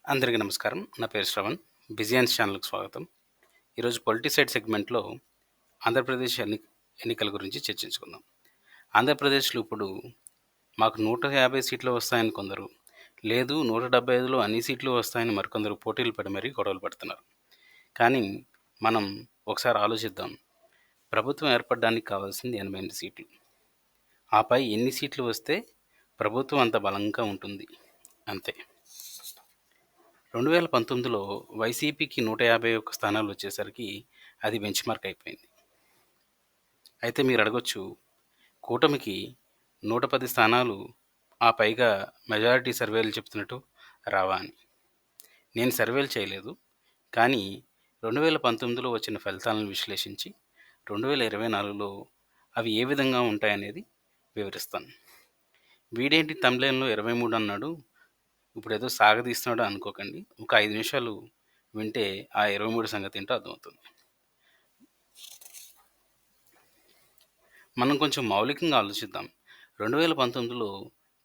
అందరికీ నమస్కారం. నా పేరు శ్రవణ్. బిజియన్స్ ఛానల్‌కి స్వాగతం. ఈరోజు పొలిటిసైడ్ సెగ్మెంట్‌లో ఆంధ్రప్రదేశ్ ఎన్నికల గురించి చర్చించుకుందాం. ఆంధ్రప్రదేశ్‌లో ఇప్పుడు మాకు 150 సీట్లు వస్తాయని కొందరు, లేదు 175లో అన్ని సీట్లు వస్తాయని మరికొందరు పోటీలు పడి మరీ గొడవలు పడుతున్నారు. కానీ మనం ఒకసారి ఆలోచిద్దాం. ప్రభుత్వం ఏర్పడడానికి కావాల్సింది 88 సీట్లు. ఆపై ఎన్ని సీట్లు వస్తే ప్రభుత్వం అంత బలంగా ఉంటుంది అంతే. 2019లో వైసీపీకి 151 స్థానాలు వచ్చేసరికి అది బెంచ్‌మార్క్ అయిపోయింది. అయితే మీరు అడగొచ్చు, కూటమికి 110 స్థానాలు ఆ పైగా మెజారిటీ సర్వేలు చెప్తున్నట్టు రావా అని. నేను సర్వేలు చేయలేదు. కానీ 2019లో వచ్చిన ఫలితాలను విశ్లేషించి 2024లో అవి ఏ విధంగా ఉంటాయనేది వివరిస్తాను. వీడేంటి థంబ్‌నెయిల్‌లో 23 అన్నాడు, ఇప్పుడేదో సాగదీస్తున్నాడు అనుకోకండి. ఒక 5 నిమిషాలు వింటే ఆ 23 సంగతేంటో అర్థమవుతుంది. మనం కొంచెం మౌలికంగా ఆలోచిద్దాం. 2019లో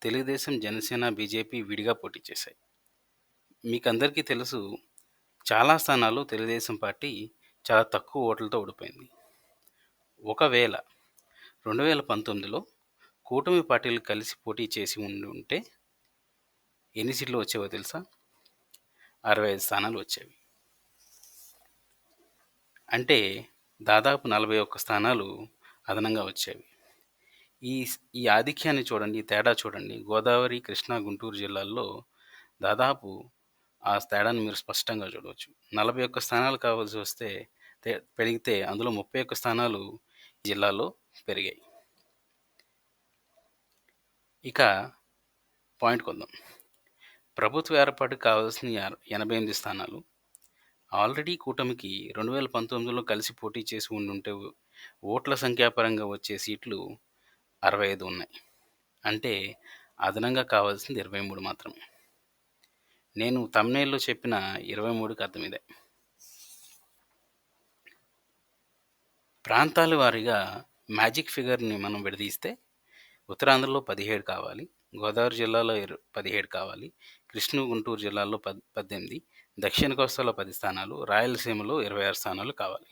తెలుగుదేశం, జనసేన, బీజేపీ విడిగా పోటీ చేశాయి. మీకందరికీ తెలుసు, చాలా స్థానాల్లో తెలుగుదేశం పార్టీ చాలా తక్కువ ఓట్లతో ఓడిపోయింది. ఒకవేళ 2019లో కూటమి పార్టీలు కలిసి పోటీ చేసి ఉంటే ఎన్ని సీట్లు వచ్చేవో తెలుసా? 65 స్థానాలు వచ్చేవి. అంటే దాదాపు 41 స్థానాలు అదనంగా వచ్చేవి. ఈ ఆధిక్యాన్ని చూడండి, ఈ తేడా చూడండి. గోదావరి, కృష్ణా, గుంటూరు జిల్లాల్లో దాదాపు ఆ తేడాను మీరు స్పష్టంగా చూడవచ్చు. 41 స్థానాలు కావాల్సి వస్తే పెరిగితే అందులో 31 స్థానాలు జిల్లాలో పెరిగాయి. ఇక పాయింట్‌కొద్దాం. ప్రభుత్వ ఏర్పాటుకు కావాల్సిన 88 స్థానాలు. ఆల్రెడీ కూటమికి 2019లో కలిసి పోటీ చేసి ఉండుంటే ఓట్ల సంఖ్యాపరంగా వచ్చే సీట్లు 65 ఉన్నాయి. అంటే అదనంగా కావాల్సింది 23 మాత్రమే. నేను థంబ్‌నెయిల్‌లో చెప్పిన 23కి అర్థం ఇదే. ప్రాంతాల వారీగా మ్యాజిక్ ఫిగర్‌ని మనం విడదీస్తే ఉత్తరాంధ్రలో 17 కావాలి, గోదావరి జిల్లాలో 17 కావాలి, కృష్ణా, గుంటూరు జిల్లాల్లో 18, దక్షిణ కోస్తాలో 10 స్థానాలు, రాయలసీమలో 26 స్థానాలు కావాలి.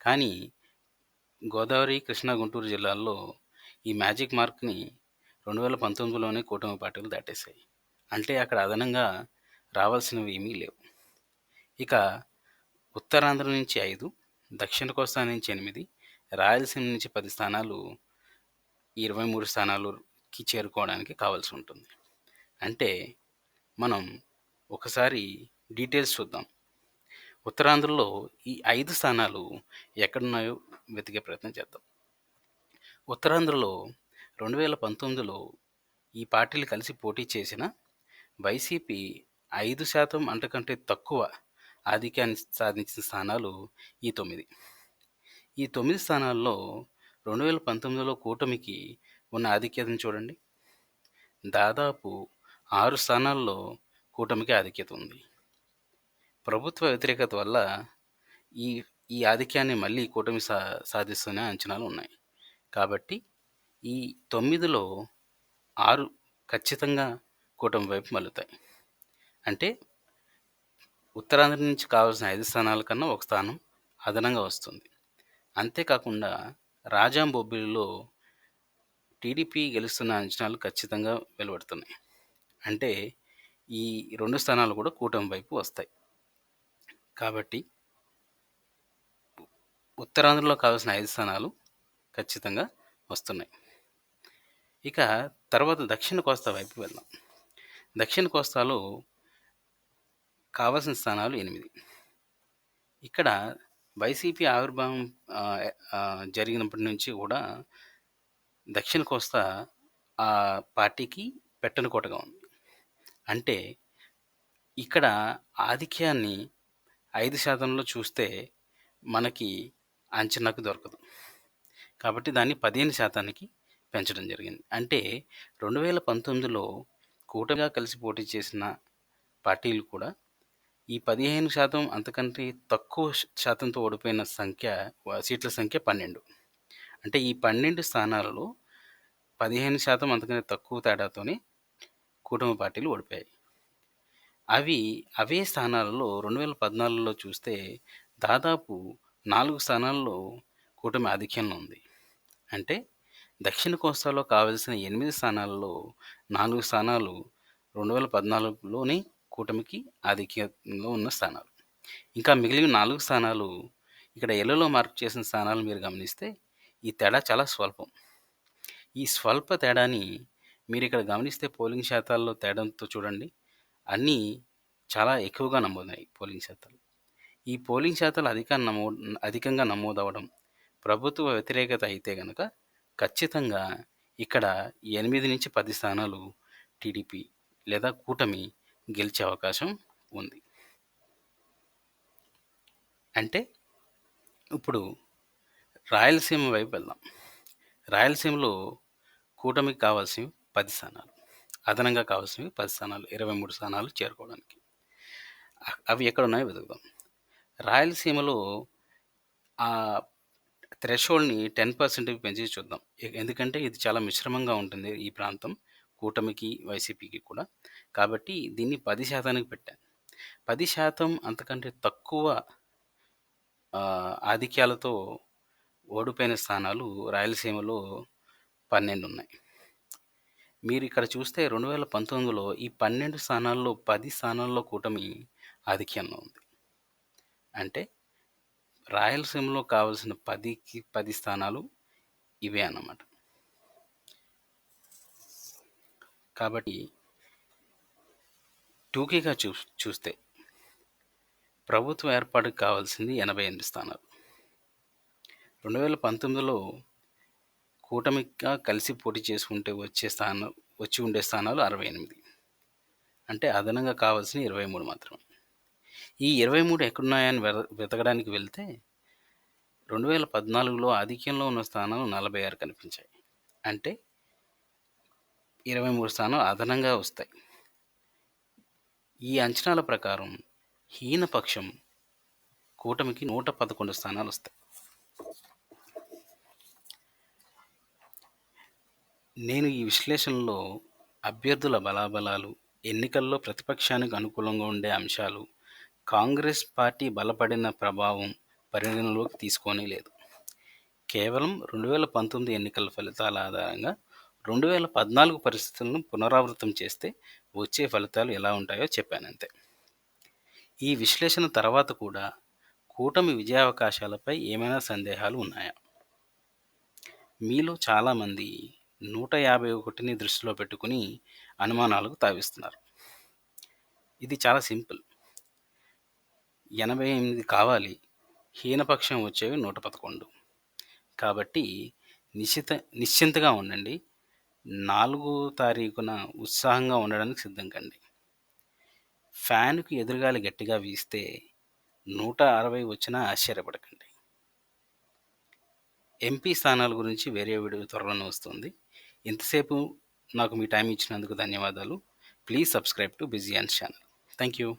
కానీ గోదావరి, కృష్ణా, గుంటూరు జిల్లాల్లో ఈ మ్యాజిక్ మార్క్‌ని 2019లోనే కూటమి పార్టీలు దాటేశాయి. అంటే అక్కడ అదనంగా రావాల్సినవి ఏమీ లేవు. ఇక ఉత్తరాంధ్ర నుంచి 5, దక్షిణ కోస్తా నుంచి 8, రాయలసీమ నుంచి 10 స్థానాలు 23 స్థానాలకి చేరుకోవడానికి కావాల్సి ఉంటుంది. అంటే మనం ఒకసారి డీటెయిల్స్ చూద్దాం. ఉత్తరాంధ్రలో ఈ 5 స్థానాలు ఎక్కడున్నాయో వెతికే ప్రయత్నం చేద్దాం. ఉత్తరాంధ్రలో 2019లో ఈ పార్టీలు కలిసి పోటీ చేసిన వైసీపీ 5% అంతకంటే తక్కువ ఆధిక్యాన్ని సాధించిన స్థానాలు ఈ 9. ఈ 9 స్థానాల్లో 2019లో కూటమికి ఉన్న ఆధిక్యతను చూడండి. దాదాపు 6 స్థానాల్లో కూటమికి ఆధిక్యత ఉంది. ప్రభుత్వ వ్యతిరేకత వల్ల ఈ ఈ ఆధిక్యాన్ని మళ్ళీ కూటమి సాధిస్తున్న అంచనాలు ఉన్నాయి. కాబట్టి ఈ 9లో 6 ఖచ్చితంగా కూటమి వైపు మల్లుతాయి. అంటే ఉత్తరాంధ్ర నుంచి కావాల్సిన 5 స్థానాల కన్నా ఒక స్థానం అదనంగా వస్తుంది. అంతేకాకుండా రాజాం బొబ్బిలిలో టీడీపీ గెలుస్తున్న అంచనాలు ఖచ్చితంగా వెలువడుతున్నాయి. అంటే ఈ 2 స్థానాలు కూడా కూటమి వైపు వస్తాయి. కాబట్టి ఉత్తరాంధ్రలో కావాల్సిన 5 స్థానాలు ఖచ్చితంగా వస్తున్నాయి. ఇక తర్వాత దక్షిణ కోస్తా వైపు వెళ్దాం. దక్షిణ కోస్తాలో కావాల్సిన స్థానాలు 8. ఇక్కడ వైసీపీ ఆవిర్భావం జరిగినప్పటి నుంచి కూడా దక్షిణ కోస్తా ఆ పార్టీకి పెట్టనుకోటగా ఉంది. అంటే ఇక్కడ ఆధిక్యాన్ని 5%లో చూస్తే మనకి అంచనాకు దొరకదు. కాబట్టి దాన్ని 15%కి పెంచడం జరిగింది. అంటే 2019లో కూటమిగా కలిసి పోటీ చేసిన పార్టీలు కూడా ఈ 15% అంతకంటే తక్కువ శాతంతో ఓడిపోయిన సీట్ల సంఖ్య 12. అంటే ఈ 12 స్థానాలలో 15% అంతకంటే తక్కువ తేడాతోనే కూటమి పార్టీలు ఓడిపోయాయి. అవి అవే స్థానాలలో 2014లో చూస్తే దాదాపు 4 స్థానాల్లో కూటమి ఆధిక్యంలో ఉంది. అంటే దక్షిణ కోస్తాలో కావాల్సిన 8 స్థానాలలో 4 స్థానాలు 2014లోని కూటమికి ఆధిక్యంలో ఉన్న స్థానాలు. ఇంకా మిగిలిన 4 స్థానాలు ఇక్కడ యెల్లోలో మార్క్ చేసిన స్థానాలు మీరు గమనిస్తే ఈ తేడా చాలా స్వల్పం. ఈ స్వల్ప తేడాని మీరిక్కడ గమనిస్తే పోలింగ్ శాతాల్లో తేడాతో చూడండి. అన్నీ చాలా ఎక్కువగా నమోదయ్యాయి పోలింగ్ శాతాలు. ఈ పోలింగ్ శాతాలు అధికంగా నమోదవ్వడం ప్రభుత్వ వ్యతిరేకత అయితే గనక ఖచ్చితంగా ఇక్కడ 8-10 స్థానాలు టీడీపీ లేదా కూటమి గెలిచే అవకాశం ఉంది. అంటే ఇప్పుడు రాయలసీమ వైపు వెళ్దాం. రాయలసీమలో కూటమికి కావాల్సినవి 10 స్థానాలు. అదనంగా కావాల్సినవి 10 స్థానాలు, 23 స్థానాలు చేరుకోవడానికి. అవి ఎక్కడున్నాయో వెతుకుదాం. రాయలసీమలో ఆ థ్రెషోల్డ్‌ని 10%కి పెంచి చూద్దాం. ఎందుకంటే ఇది చాలా మిశ్రమంగా ఉంటుంది ఈ ప్రాంతం. కూటమికి, వైసీపీకి కూడా. కాబట్టి దీన్ని 10%కి పెట్టాను. 10% అంతకంటే తక్కువ ఆధిక్యాలతో ఓడిపోయిన స్థానాలు రాయలసీమలో 12 ఉన్నాయి. మీరిక్కడ చూస్తే 2019లో ఈ 12 స్థానాల్లో 10 స్థానాల్లో కూటమి ఆధిక్యంలో ఉంది. అంటే రాయలసీమలో కావాల్సిన 10కి 10 స్థానాలు ఇవే అన్నమాట. కాబట్టి టూకీగా చూస్తే ప్రభుత్వ ఏర్పాటుకు కావాల్సింది 88 స్థానాలు. 2019లో కూటమిగా కలిసి పోటీ చేసుకుంటే వచ్చి ఉండే స్థానాలు 68. అంటే అదనంగా కావాల్సినవి 23 మాత్రమే. ఈ 23 ఎక్కడున్నాయని వెతకడానికి వెళ్తే 2014లో ఆధిక్యంలో ఉన్న స్థానాలు 46 కనిపించాయి. అంటే 23 స్థానాలు అదనంగా వస్తాయి. ఈ అంచనాల ప్రకారం హీనపక్షం కూటమికి 111 స్థానాలు వస్తాయి. నేను ఈ విశ్లేషణలో అభ్యర్థుల బలాబలాలు, ఎన్నికల్లో ప్రతిపక్షానికి అనుకూలంగా ఉండే అంశాలు, కాంగ్రెస్ పార్టీ బలపడిన ప్రభావం పరిగణలోకి తీసుకోనే లేదు. కేవలం 2019 ఎన్నికల ఫలితాల ఆధారంగా 2014 పరిస్థితులను పునరావృతం చేస్తే వచ్చే ఫలితాలు ఎలా ఉంటాయో చెప్పానంతే. ఈ విశ్లేషణ తర్వాత కూడా కూటమి విజయావకాశాలపై ఏమైనా సందేహాలు ఉన్నాయా? మీలో చాలామంది 151ని దృష్టిలో పెట్టుకుని అనుమానాలకు తావిస్తున్నారు. ఇది చాలా సింపుల్. 88 కావాలి, హీనపక్షం వచ్చేవి 111. కాబట్టి నిశ్చింతగా ఉండండి. 4వ తారీఖున ఉత్సాహంగా ఉండడానికి సిద్ధం కండి. ఫ్యాన్కు ఎదురుగాలి గట్టిగా వీస్తే 160 వచ్చినా ఆశ్చర్యపడకండి. ఎంపీ స్థానాల గురించి వేరే వీడియో త్వరలోనే వస్తుంది. ఇంతసేపు నాకు మీ టైం ఇచ్చినందుకు ధన్యవాదాలు. Please subscribe to busy and channel. Thank you.